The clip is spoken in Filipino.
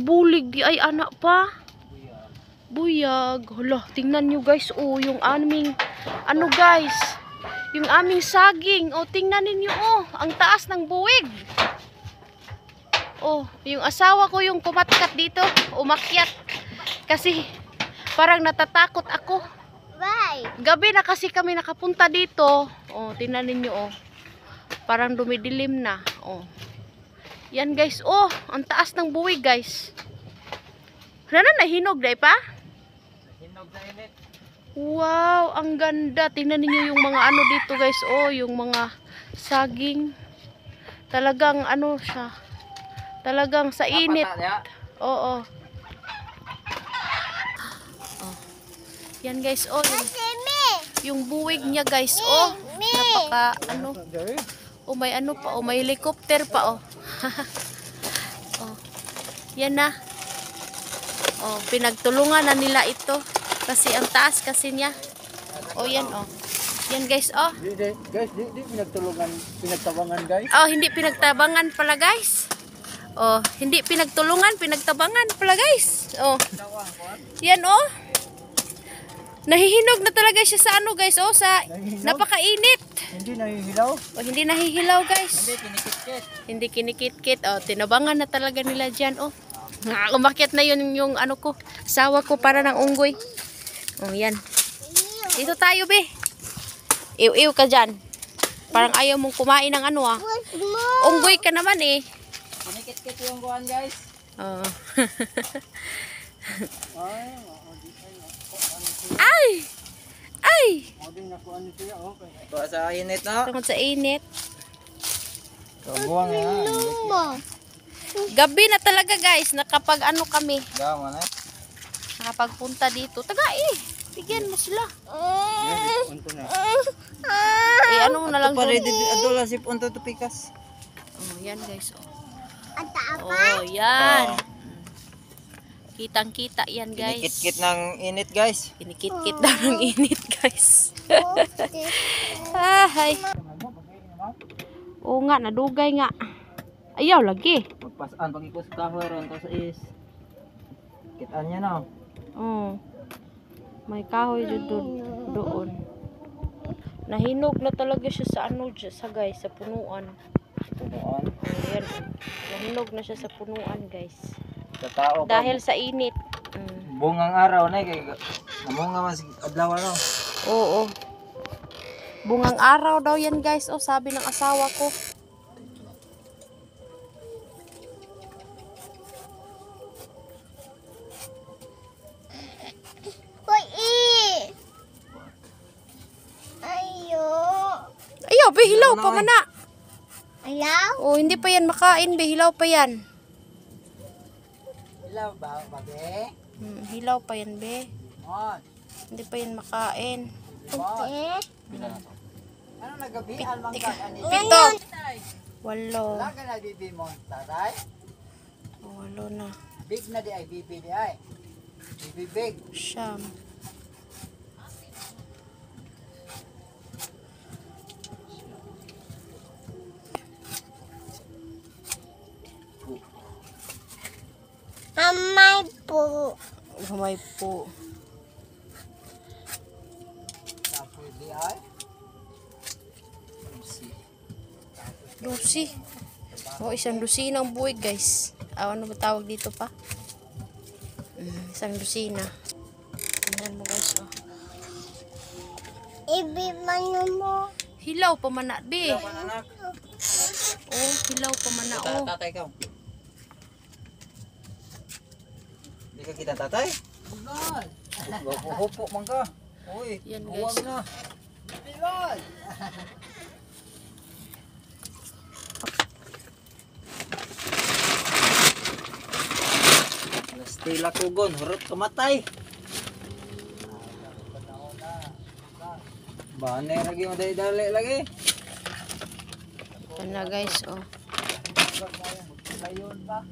Bulig di ay anak pa. Buyag. Hala, tingnan nyo guys. Oh, yung aming, ano guys, yung aming saging. Oh, tingnan ninyo oh. Ang taas ng buwig. Oh, yung asawa ko yung kumatkat dito. Umakyat. Kasi, parang natatakot ako. Why? Gabi na kasi kami nakapunta dito. Oh, tingnan ninyo oh. Parang dumidilim na. Oh. Yan guys. Oh, ang taas ng buwig guys. Wala na nahinog dahil pa? Hinog na init. Wow, ang ganda. Tingnan niyo yung mga ano dito guys. Oh, yung mga saging. Talagang ano siya. Talagang sa init. Oo. Oh. Yan guys. Oh, yung buwig niya guys. Oh, napaka ano. Oh, may ano pa. Oh, may helicopter pa. Oh. Oh. Yan na. Oh, pinagtulungan na nila ito. Kasi ang taas kasi niya. Oh, yan oh. Yan guys, oh. Guys, di pinagtulungan, pinagtabangan guys. Oh, hindi pinagtabangan pala guys. Oh, hindi pinagtulungan, pinagtabangan pala guys. Oh. Yan oh. Nahihinog na talaga siya sa ano guys, oh, sa napakainit. Hindi nahihilaw. Oh, hindi nahihilaw guys. Hindi kinikit-kit. Hindi kinikit-kit. Oh, tinabangan na talaga nila diyan, oh. Umakyat na yun yung ano ko, asawa ko para ng unggoy. Oh, yan. Dito tayo, be. Iw-iw ka dyan. Parang ayaw mong kumain ng ano, ah. Unggoy ka naman, eh. Kinikit-kit yung kuhan, guys. Oh. Ay! Ay! Ito sa init na. Tungkol sa init. Buwang yan. Gabi na talaga, guys. Nakapag ano kami. Gama na. Nakapagpunta dito. Taga, eh. Bigyan mo sila. Unto na. Eh, ano na lang Ito pa rin, doon. adola si unto to pikas. Oh, yan, guys. Oh. Ata Oh, yan. Kitang-kita yan, guys. Kinikit-kit ng init, guys. Kinikit-kit daw ng init, guys. Ay. Oo nga, nadugay nga. Ayaw, lagi. Pagpasaan, pag-ikos kahoy ron, tapos is kitaan niya na. Oh. May kahoy doon. Nahinog na talaga siya sa ano, sa guys, sa punuan. Punuan. Ayan. Nahinog na siya sa punuan, guys. Sa tao. Dahil sa init. Bungang araw na, kay namunga mas adlaw no. Oo. Bungang araw daw yan, guys. Oh, sabi ng asawa ko. Ayaw, behilaw pa man na. Hello? Oh, hindi pa yan makain, behilaw pa yan. Ilaw ba, babe? Hilaw pa yan, be. On. Hindi pa yan makain. Okay. Ano nagabi almang ka ani? 7. 8. Wala ka na bibi mo, tatay? Oh, 8 na. Big na di ay bibi di ay. Bibi big. Siyam. Amay po. Gamay po. Tapos di ay. Lucy. Oh, isang lusina ang buwig, guys. Ano ba tawag dito pa? Isang lusina. Tingnan mo, guys. Oh. Ibiman mo. Hilaw pa man na, be. Anak. Oh, hilaw pa man na, oh. Tatay ka. Di ka kita tatay? Ugal. Hupo man ka. Uy, Yan, huwag guys. na. Bilal. Nastila kugon, hurot kamatay. Bane lagi mo dali lagi. Yan na, guys, oh. Layon pa.